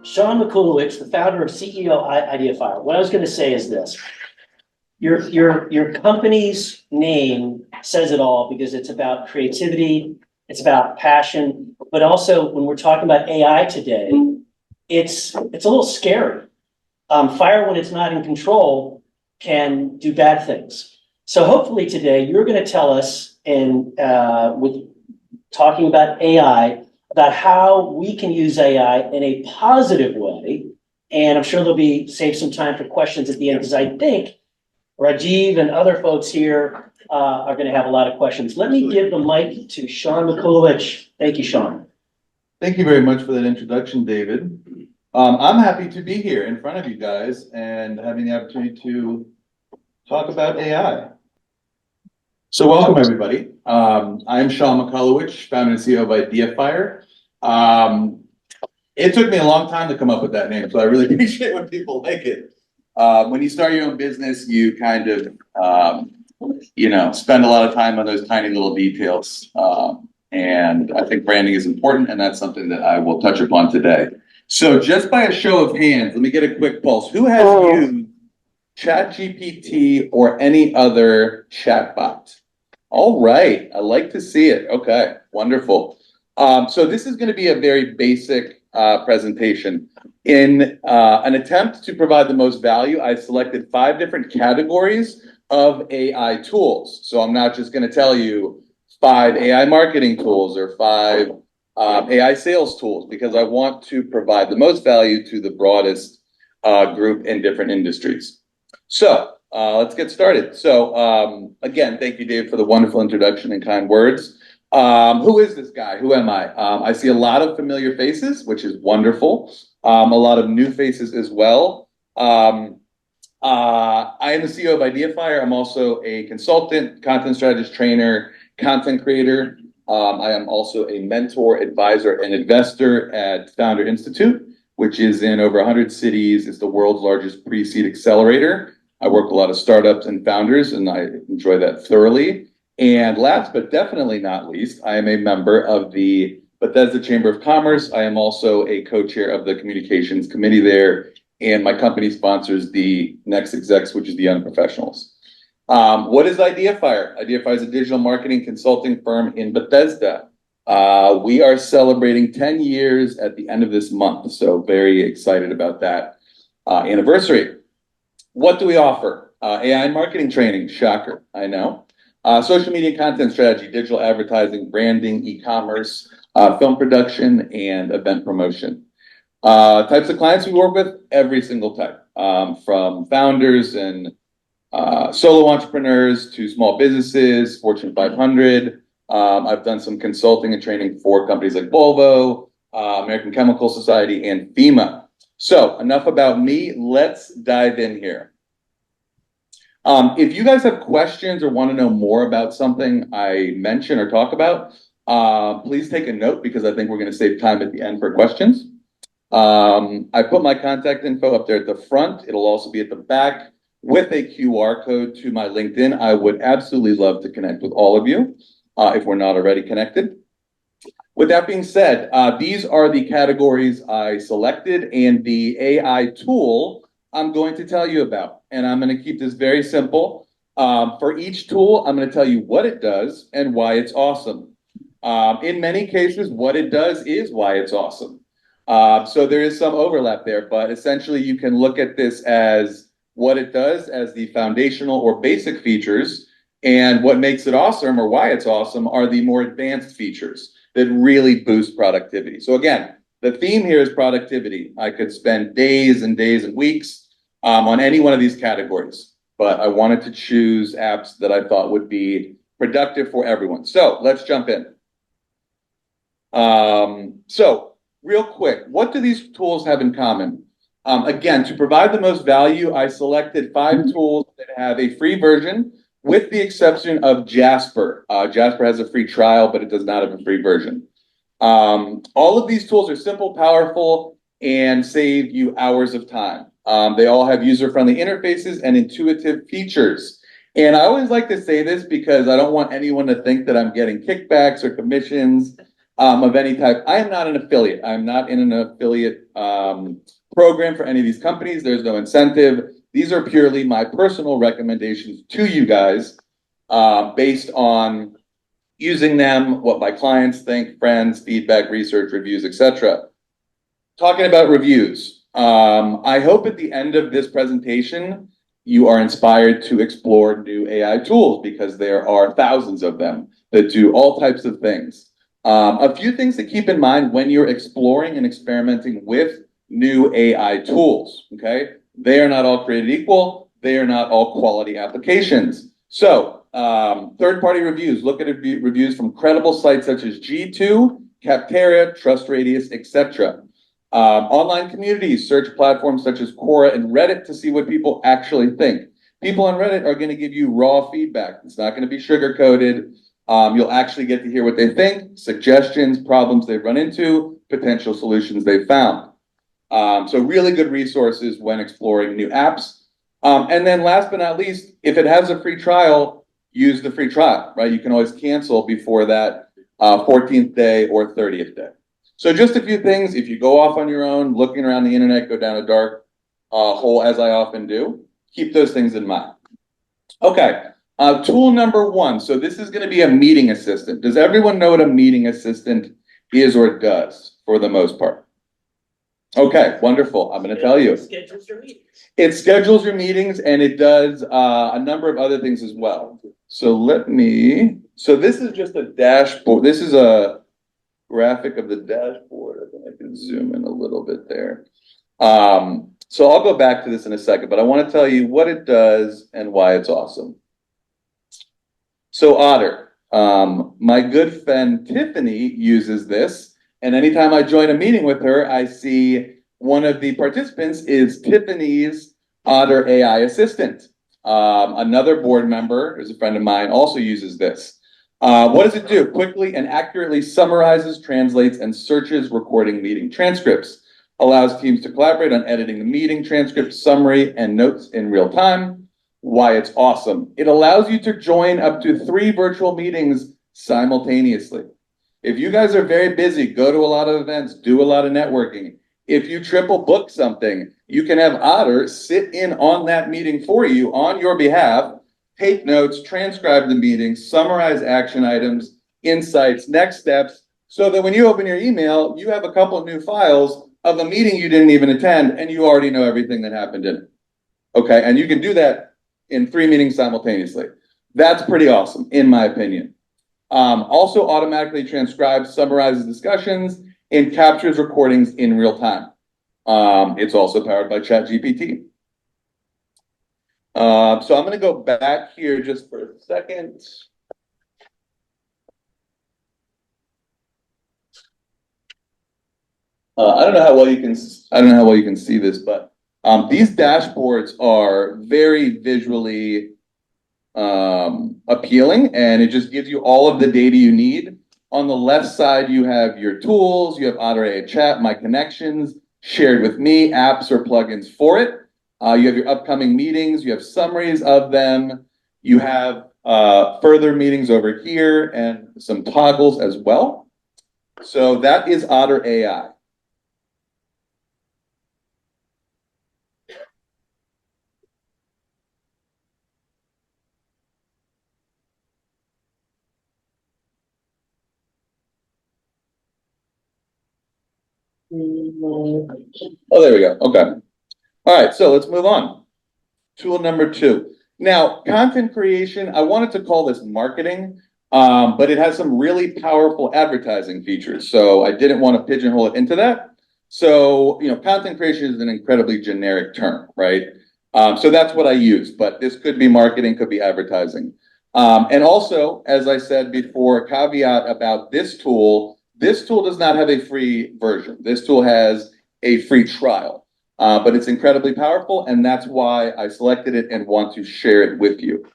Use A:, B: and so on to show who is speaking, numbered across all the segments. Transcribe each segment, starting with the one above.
A: Sean Makulowich, the founder of CEO IdeaFire. What I was going to say is this. Your company's name says it all because it's about creativity, it's about passion, but also when we're talking about AI today, it's a little scary. Fire, when it's not in control, can do bad things. So hopefully today you're going to tell us, and with talking about AI, about how we can use AI in a positive way. And I'm sure there'll be save some time for questions at the end, because I think Rajiv and other folks here are going to have a lot of questions. Let me give the mic to Sean Makulowich. Thank you, Sean.
B: Thank you very much for that introduction, David. I'm happy to be here in front of you guys and having the opportunity to talk about AI. So welcome, everybody. I'm Sean Makulowich, founder and CEO of IdeaFire. It took me a long time to come up with that name, so I really appreciate when people like it. When you start your own business, you kind of, spend a lot of time on those tiny little details. And I think branding is important, and that's something that I will touch upon today. So just by a show of hands, let me get a quick pulse. Who has used ChatGPT or any other chatbot? All right, I like to see it. Okay, wonderful. So this is going to be a very basic presentation. In an attempt to provide the most value, I selected 5 different categories of AI tools. So I'm not just going to tell you 5 AI marketing tools or 5 AI sales tools, because I want to provide the most value to the broadest group in different industries. So let's get started. So again, thank you, Dave, for the wonderful introduction and kind words. Who is this guy? Who am I? I see a lot of familiar faces, which is wonderful. A lot of new faces as well. I am the CEO of IdeaFire. I'm also a consultant, content strategist, trainer, content creator. I am also a mentor, advisor, and investor at Founder Institute, which is in over 100 cities. It's the world's largest pre-seed accelerator. I work with a lot of startups and founders, and I enjoy that thoroughly. And last but definitely not least, I am a member of the Bethesda Chamber of Commerce. I am also a co-chair of the communications committee there, and my company sponsors the Next Execs, which is the Young Professionals. What is IdeaFire? IdeaFire is a digital marketing consulting firm in Bethesda. We are celebrating 10 years at the end of this month, so very excited about that anniversary. What do we offer? AI marketing training, shocker, I know. Social media content strategy, digital advertising, branding, e-commerce, film production, and event promotion. Types of clients we work with, every single type, from founders and solo entrepreneurs to small businesses, Fortune 500. I've done some consulting and training for companies like Volvo, American Chemical Society, and FEMA. So enough about me. Let's dive in here. If you guys have questions or want to know more about something I mention or talk about, please take a note, because I think we're going to save time at the end for questions. I put my contact info up there at the front. It'll also be at the back with a QR code to my LinkedIn. I would absolutely love to connect with all of you if we're not already connected. With that being said, these are the categories I selected and the AI tool I'm going to tell you about. And I'm going to keep this very simple. For each tool, I'm going to tell you what it does and why it's awesome. In many cases, what it does is why it's awesome. So there is some overlap there, but essentially you can look at this as what it does as the foundational or basic features, and what makes it awesome or why it's awesome are the more advanced features that really boost productivity. So again, the theme here is productivity. I could spend days and days and weeks on any one of these categories, but I wanted to choose apps that I thought would be productive for everyone. So let's jump in. So real quick, what do these tools have in common? Again, to provide the most value, I selected 5 tools that have a free version, with the exception of Jasper. Jasper has a free trial, but it does not have a free version. All of these tools are simple, powerful, and save you hours of time. They all have user-friendly interfaces and intuitive features. And I always like to say this because I don't want anyone to think that I'm getting kickbacks or commissions. of any type. I am not an affiliate. I'm not in an affiliate program for any of these companies. There's no incentive. These are purely my personal recommendations to you guys based on using them, what my clients think, friends, feedback, research, reviews, etc. Talking about reviews, I hope at the end of this presentation, you are inspired to explore new AI tools because there are thousands of them that do all types of things. A few things to keep in mind when you're exploring and experimenting with new AI tools, okay? They are not all created equal. They are not all quality applications. So, third-party reviews, look at reviews from credible sites such as G2, Capterra, TrustRadius, etc. Online communities, search platforms such as Quora and Reddit to see what people actually think. People on Reddit are going to give you raw feedback. It's not going to be sugar-coated. You'll actually get to hear what they think, suggestions, problems they've run into, potential solutions they've found. So really good resources when exploring new apps. And then last but not least, if it has a free trial, use the free trial, right? You can always cancel before that 14th day or 30th day. So just a few things, if you go off on your own, looking around the internet, go down a dark hole as I often do, keep those things in mind. Okay, tool number one. So this is going to be a meeting assistant. Does everyone know what a meeting assistant is or does for the most part? Okay, wonderful. I'm going to tell you.
A: Schedules your meetings.
B: It schedules your meetings and it does a number of other things as well. So so this is just a dashboard. This is a graphic of the dashboard. I think I can zoom in a little bit there. So I'll go back to this in a second, but I want to tell you what it does and why it's awesome. So Otter, my good friend Tiffany uses this, and anytime I join a meeting with her, I see one of the participants is Tiffany's Otter AI assistant. Another board member, who's a friend of mine, also uses this. What does it do? Quickly and accurately summarizes, translates, and searches recording meeting transcripts. Allows teams to collaborate on editing the meeting transcript, summary, and notes in real time. Why it's awesome. It allows you to join up to 3 virtual meetings simultaneously. If you guys are very busy, go to a lot of events, do a lot of networking. If you triple book something, you can have Otter sit in on that meeting for you on your behalf, take notes, transcribe the meeting, summarize action items, insights, next steps, so that when you open your email, you have a couple of new files of a meeting you didn't even attend, and you already know everything that happened in it. Okay, and you can do that in 3 meetings simultaneously. That's pretty awesome, in my opinion. Also automatically transcribes, summarizes discussions, and captures recordings in real time. It's also powered by ChatGPT. So I'm going to go back here just for a second. I don't know how well you can see this, but these dashboards are very visually appealing, and it just gives you all of the data you need. On the left side, you have your tools, you have otterai chat, my connections, shared with me, apps or plugins for it. You have your upcoming meetings, you have summaries of them, you have further meetings over here and some toggles as well. So that is otterai. Oh, there we go. Okay. All right, so let's move on. Tool number 2. Now, content creation, I wanted to call this marketing, but it has some really powerful advertising features. So I didn't want to pigeonhole it into that. So, content creation is an incredibly generic term, right? So that's what I use, but this could be marketing, could be advertising. And also, as I said before, a caveat about this tool does not have a free version. This tool has a free trial, but it's incredibly powerful, and that's why I selected it and want to share it with you.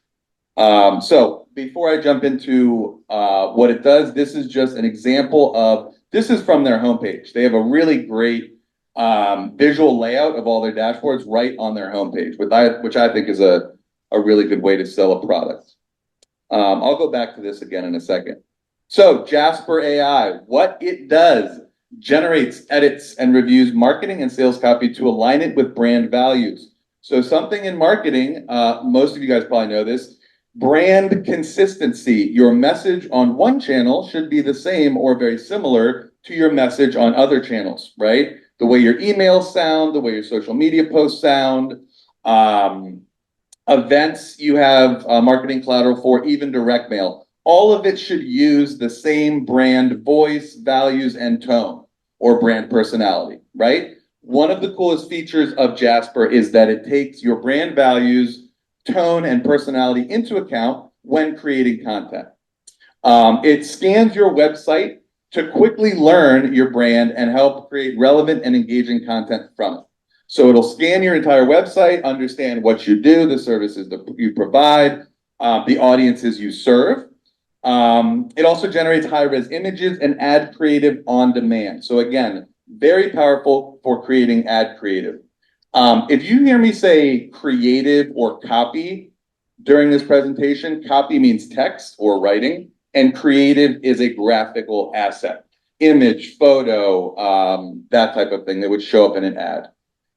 B: So before I jump into what it does, this is just an example this is from their homepage. They have a really great visual layout of all their dashboards right on their homepage, which I think is a really good way to sell a product. I'll go back to this again in a second. So Jasper AI, what it does, generates, edits, and reviews marketing and sales copy to align it with brand values. So something in marketing, most of you guys probably know this, brand consistency. Your message on one channel should be the same or very similar to your message on other channels, right? The way your emails sound, the way your social media posts sound, events you have marketing collateral for, even direct mail. All of it should use the same brand voice, values, and tone or brand personality, right? One of the coolest features of Jasper is that it takes your brand values, tone, and personality into account when creating content. It scans your website to quickly learn your brand and help create relevant and engaging content from it. So it'll scan your entire website, understand what you do, the services that you provide, the audiences you serve. It also generates high-res images and ad creative on demand. So again, very powerful for creating ad creative. If you hear me say creative or copy during this presentation, copy means text or writing, and creative is a graphical asset, image, photo, that type of thing that would show up in an ad.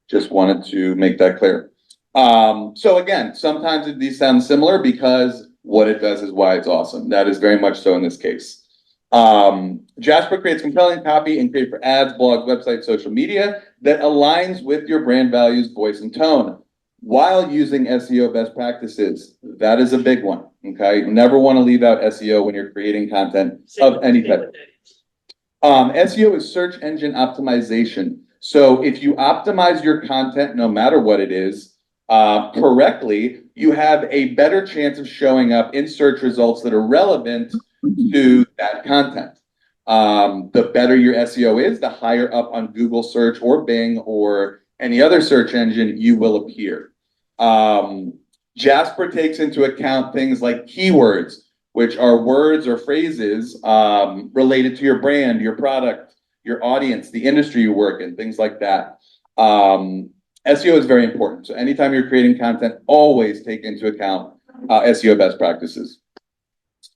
B: Just wanted to make that clear. So again, sometimes these sound similar because what it does is why it's awesome. That is very much so in this case. Jasper creates compelling copy and create for ads, blogs, websites, social media that aligns with your brand values, voice, and tone while using SEO best practices. That is a big one. Okay. You never want to leave out SEO when you're creating content of any type. SEO is search engine optimization. So if you optimize your content, no matter what it is, correctly, you have a better chance of showing up in search results that are relevant to that content. The better your SEO is, the higher up on Google search or Bing or any other search engine you will appear. Jasper takes into account things like keywords, which are words or phrases related to your brand, your product, your audience, the industry you work in, things like that. SEO is very important. So anytime you're creating content, always take into account SEO best practices.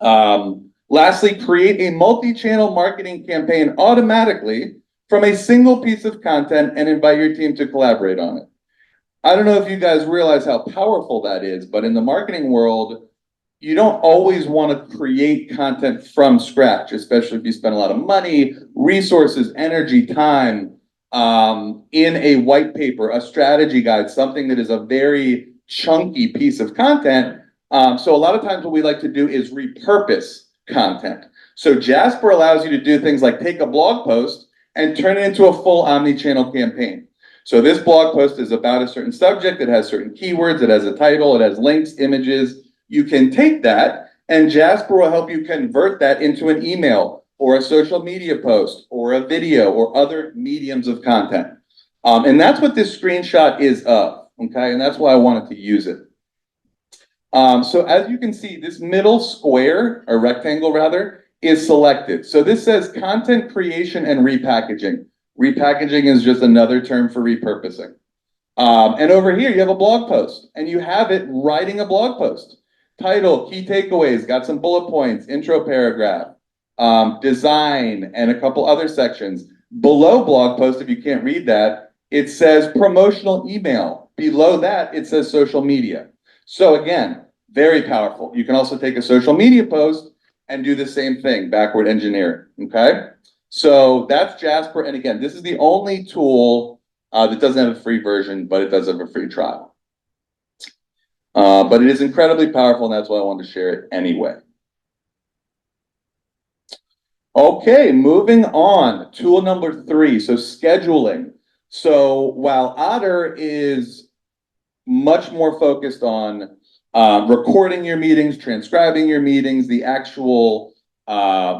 B: Lastly, create a multi-channel marketing campaign automatically from a single piece of content and invite your team to collaborate on it. I don't know if you guys realize how powerful that is, but in the marketing world, you don't always want to create content from scratch, especially if you spend a lot of money, resources, energy, time in a white paper, a strategy guide, something that is a very chunky piece of content. So a lot of times what we like to do is repurpose content. So Jasper allows you to do things like take a blog post and turn it into a full omni-channel campaign. So this blog post is about a certain subject, it has certain keywords, it has a title, it has links, images. You can take that and Jasper will help you convert that into an email or a social media post or a video or other mediums of content. And that's what this screenshot is of, okay? And that's why I wanted to use it. So as you can see, this middle square, or rectangle rather, is selected. So this says content creation and repackaging. Repackaging is just another term for repurposing. And over here, you have a blog post, and you have it writing a blog post. Title, key takeaways, got some bullet points, intro paragraph, design, and a couple other sections. Below blog post, if you can't read that, it says promotional email. Below that, it says social media. So again, very powerful. You can also take a social media post and do the same thing, backward engineer, okay? So that's Jasper. And again, this is the only tool that doesn't have a free version, but it does have a free trial. But it is incredibly powerful, and that's why I wanted to share it anyway. Okay, moving on. Tool number 3, so scheduling. So while Otter is much more focused on recording your meetings, transcribing your meetings, the actual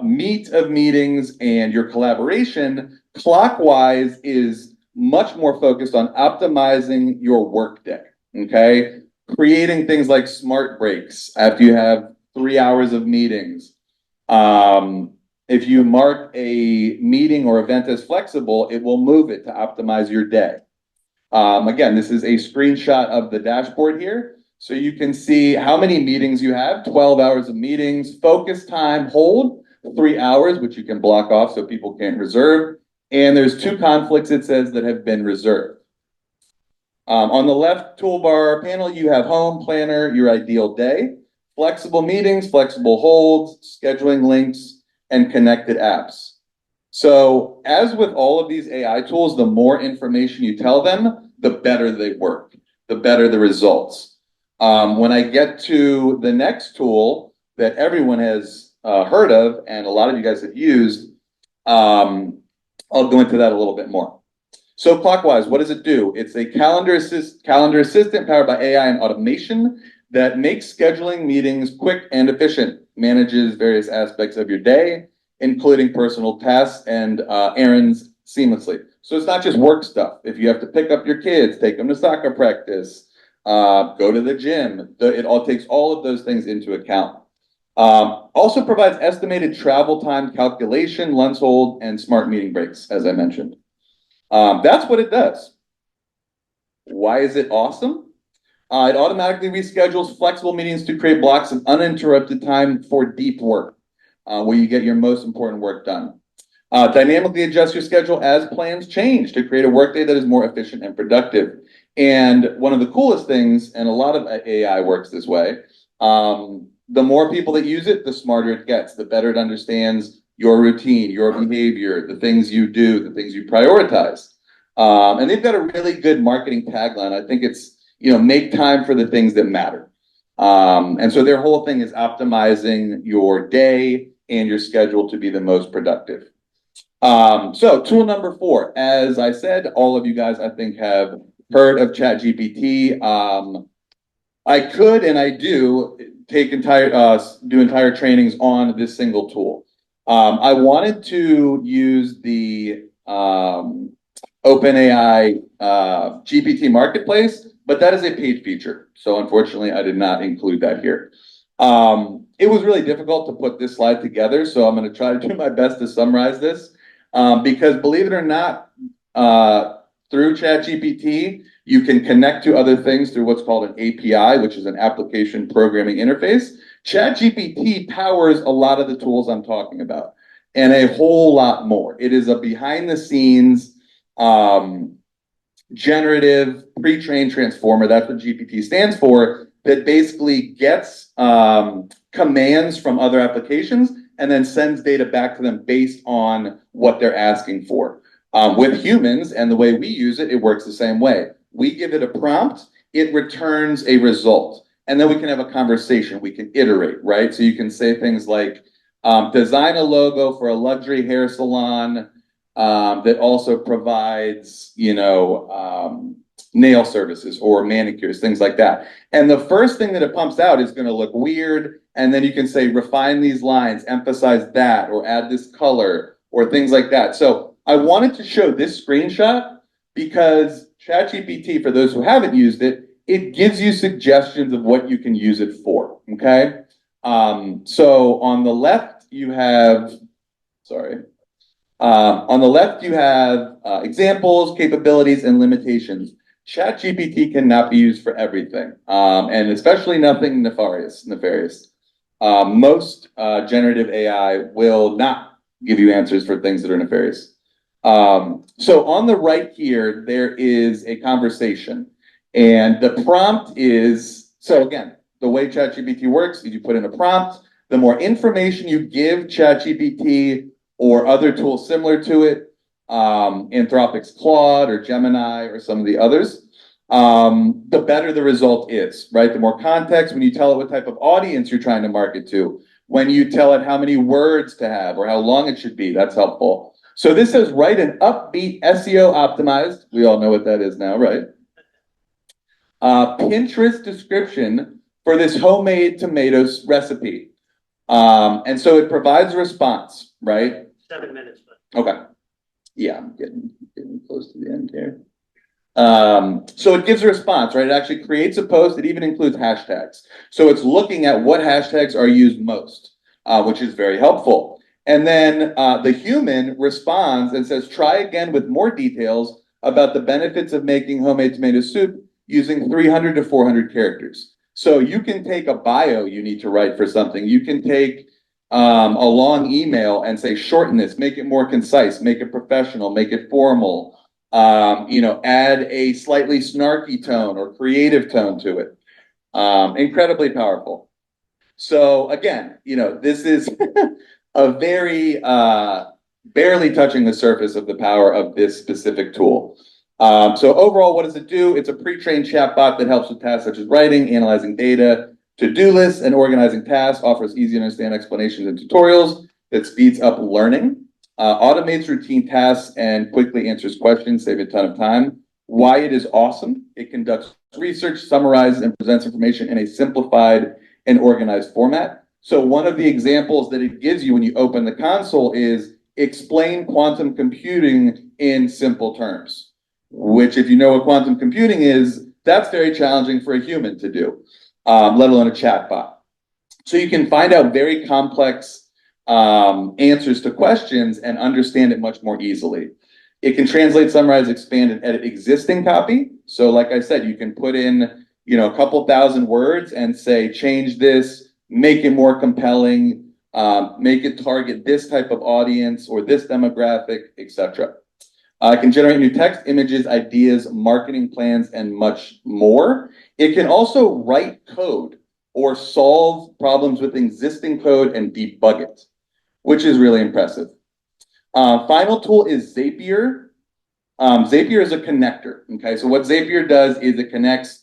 B: meat of meetings and your collaboration, Clockwise is much more focused on optimizing your workday, okay? Creating things like smart breaks after you have 3 hours of meetings. If you mark a meeting or event as flexible, it will move it to optimize your day. Again, this is a screenshot of the dashboard here. So you can see how many meetings you have, 12 hours of meetings, focus time, hold, 3 hours, which you can block off so people can't reserve. And there's 2 conflicts, it says, that have been reserved. On the left toolbar panel, you have home, planner, your ideal day, flexible meetings, flexible holds, scheduling links, and connected apps. So as with all of these AI tools, the more information you tell them, the better they work, the better the results. When I get to the next tool that everyone has heard of, and a lot of you guys have used, I'll go into that a little bit more. So Clockwise, what does it do? It's a calendar assistant powered by AI and automation that makes scheduling meetings quick and efficient, manages various aspects of your day, including personal tasks and errands seamlessly. So it's not just work stuff. If you have to pick up your kids, take them to soccer practice, go to the gym, it all takes all of those things into account. Also provides estimated travel time calculation, lunch hold, and smart meeting breaks, as I mentioned. That's what it does. Why is it awesome? It automatically reschedules flexible meetings to create blocks of uninterrupted time for deep work, where you get your most important work done. Dynamically adjust your schedule as plans change to create a workday that is more efficient and productive. And one of the coolest things, and a lot of AI works this way, the more people that use it, the smarter it gets, the better it understands your routine, your behavior, the things you do, the things you prioritize. And they've got a really good marketing tagline. I think it's, make time for the things that matter. And so their whole thing is optimizing your day and your schedule to be the most productive. So tool number 4, as I said, all of you guys, I think, have heard of ChatGPT. I could, and I do, do entire trainings on this single tool. I wanted to use the OpenAI GPT Marketplace, but that is a paid feature. So unfortunately, I did not include that here. It was really difficult to put this slide together, so I'm going to try to do my best to summarize this. Because believe it or not, through ChatGPT, you can connect to other things through what's called an API, which is an application programming interface. ChatGPT powers a lot of the tools I'm talking about, and a whole lot more. It is a behind-the-scenes generative pre-trained transformer. That's what GPT stands for. That basically gets commands from other applications and then sends data back to them based on what they're asking for. With humans and the way we use it, it works the same way. We give it a prompt, it returns a result, and then we can have a conversation. We can iterate, right? So you can say things like, design a logo for a luxury hair salon that also provides, nail services or manicures, things like that. And the first thing that it pumps out is going to look weird. And then you can say, refine these lines, emphasize that, or add this color, or things like that. So I wanted to show this screenshot because ChatGPT, for those who haven't used it, it gives you suggestions of what you can use it for, okay? So on the left, you have, examples, capabilities, and limitations. ChatGPT cannot be used for everything, and especially nothing nefarious. Most generative AI will not give you answers for things that are nefarious. So on the right here, there is a conversation, and the prompt is, so again, the way ChatGPT works is you put in a prompt. The more information you give ChatGPT or other tools similar to it, Anthropic's Claude or Gemini or some of the others, the better the result is, right? The more context, when you tell it what type of audience you're trying to market to, when you tell it how many words to have or how long it should be, that's helpful. So this says, write an upbeat SEO optimized, we all know what that is now, right? Pinterest description for this homemade tomatoes recipe. And so it provides a response, right?
A: 7 minutes.
B: Okay. Yeah, I'm getting close to the end here. So it gives a response, right? It actually creates a post. It even includes hashtags. So it's looking at what hashtags are used most, which is very helpful. And then the human responds and says, try again with more details about the benefits of making homemade tomato soup using 300 to 400 characters. So you can take a bio you need to write for something. You can take a long email and say, shorten this, make it more concise, make it professional, make it formal, add a slightly snarky tone or creative tone to it. Incredibly powerful. So again, this is a very barely touching the surface of the power of this specific tool. So overall, what does it do? It's a pre-trained chatbot that helps with tasks such as writing, analyzing data, to-do lists, and organizing tasks, offers easy to understand explanations and tutorials that speeds up learning, automates routine tasks, and quickly answers questions, save a ton of time. Why it is awesome: it conducts research, summarizes, and presents information in a simplified and organized format. So one of the examples that it gives you when you open the console is explain quantum computing in simple terms, which, if you know what quantum computing is, that's very challenging for a human to do, let alone a chatbot. So you can find out very complex answers to questions and understand it much more easily. It can translate, summarize, expand, and edit existing copy. So like I said, you can put in, a couple thousand words and say, change this, make it more compelling, make it target this type of audience or this demographic, etc. It can generate new text, images, ideas, marketing plans, and much more. It can also write code or solve problems with existing code and debug it, which is really impressive. Final tool is Zapier. Zapier is a connector. Okay, so what Zapier does is it connects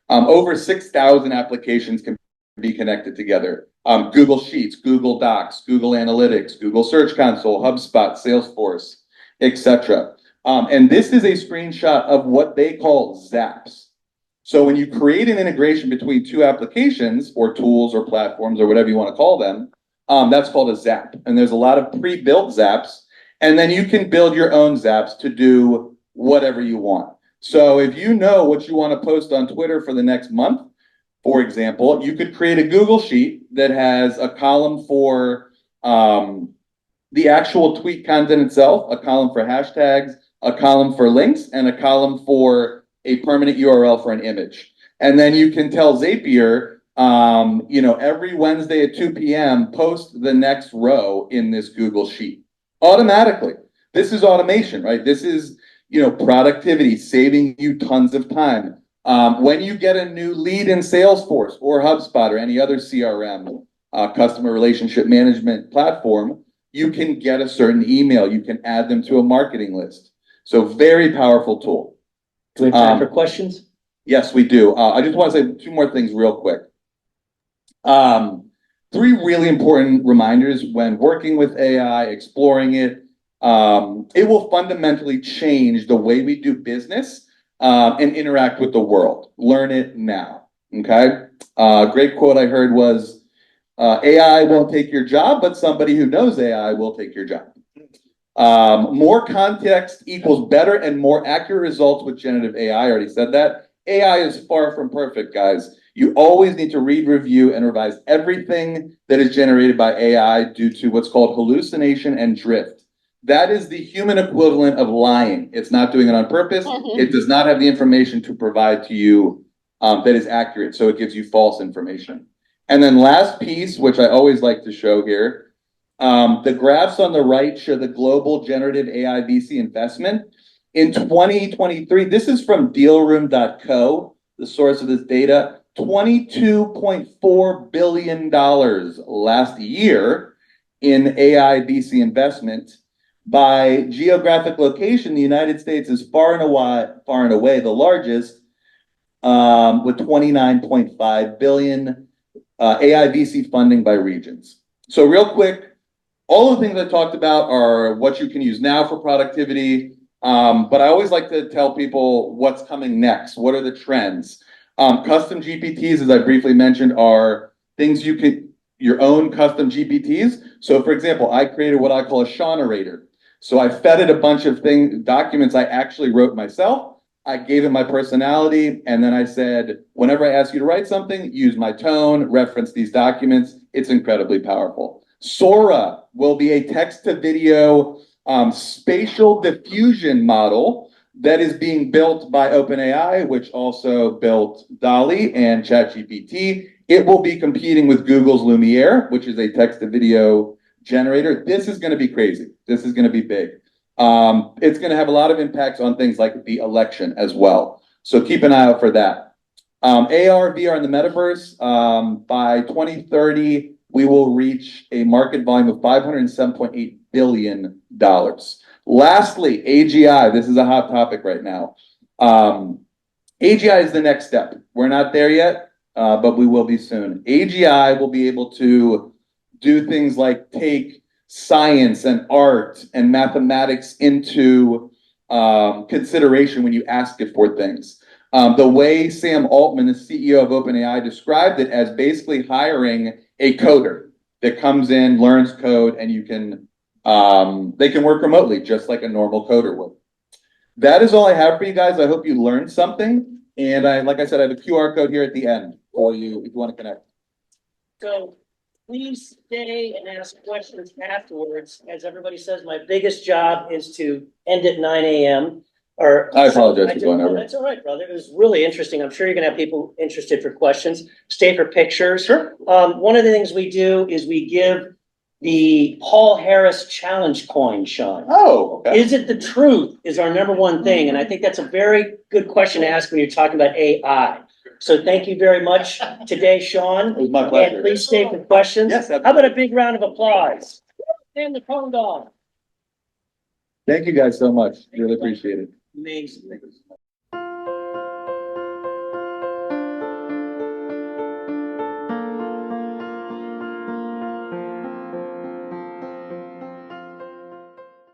B: over 6,000 applications can be connected together. Google Sheets, Google Docs, Google Analytics, Google Search Console, HubSpot, Salesforce, etc. And this is a screenshot of what they call zaps. So when you create an integration between two applications or tools or platforms or whatever you want to call them, that's called a zap. And there's a lot of pre-built zaps, and then you can build your own zaps to do whatever you want. So if you know what you want to post on Twitter for the next month, for example, you could create a Google Sheet that has a column for the actual tweet content itself, a column for hashtags, a column for links, and a column for a permanent URL for an image. And then you can tell Zapier, every Wednesday at 2 p.m., post the next row in this Google Sheet automatically. This is automation, right? This is productivity, saving you tons of time. When you get a new lead in Salesforce or HubSpot or any other CRM, customer relationship management platform, you can get a certain email. You can add them to a marketing list. So very powerful tool.
A: Do we have time for questions?
B: Yes, we do. I just want to say two more things real quick. Three really important reminders when working with AI, exploring it. It will fundamentally change the way we do business and interact with the world. Learn it now. Okay. Great quote I heard was, AI won't take your job, but somebody who knows AI will take your job. More context equals better and more accurate results with generative AI. I already said that. AI is far from perfect, guys. You always need to read, review, and revise everything that is generated by AI due to what's called hallucination and drift. That is the human equivalent of lying. It's not doing it on purpose. It does not have the information to provide to you that is accurate, so it gives you false information. And then last piece, which I always like to show here, the graphs on the right show the global generative AI VC investment. In 2023, this is from dealroom.co, the source of this data, $22.4 billion last year in AI VC investment. By geographic location, the United States is far and away the largest, with 29.5 billion AI VC funding by regions. So real quick, all the things I talked about are what you can use now for productivity, but I always like to tell people what's coming next. What are the trends? Custom GPTs, as I briefly mentioned, are things you can, your own custom GPTs. So for example, I created what I call a Seanerator. So I fed it a bunch of documents I actually wrote myself. I gave it my personality, and then I said, whenever I ask you to write something, use my tone, reference these documents. It's incredibly powerful. Sora will be a text-to-video spatial diffusion model that is being built by OpenAI, which also built DALL-E and ChatGPT. It will be competing with Google's Lumiere, which is a text to video generator. This is going to be crazy. This is going to be big. It's going to have a lot of impacts on things like the election as well. So keep an eye out for that. AR, VR in the metaverse, by 2030, we will reach a market volume of $507.8 billion. Lastly, AGI. This is a hot topic right now. AGI is the next step. We're not there yet, but we will be soon. AGI will be able to do things like take science and art and mathematics into consideration when you ask it for things. The way Sam Altman, the CEO of OpenAI, described it as basically hiring a coder that comes in, learns code, and you can they can work remotely just like a normal coder would. That is all I have for you guys. I hope you learned something. And like I said, I have a QR code here at the end for you if you want to connect.
A: So please stay and ask questions afterwards. As everybody says, my biggest job is to end at 9 a.m. Or
B: I apologize for going over.
A: That's all right, brother. It was really interesting. I'm sure you're gonna have people interested for questions. Stay for pictures.
B: Sure.
A: One of the things we do is we give the Paul Harris challenge coin, Sean.
B: Oh, okay.
A: Is it the truth is our number one thing. And I think that's a very good question to ask when you're talking about AI. So thank you very much today, Sean.
B: It was my pleasure.
A: And please stay for questions.
B: Yes,
A: How about a big round of applause? And the phone dog.
B: Thank you guys so much. Really appreciate it.
A: Amazing.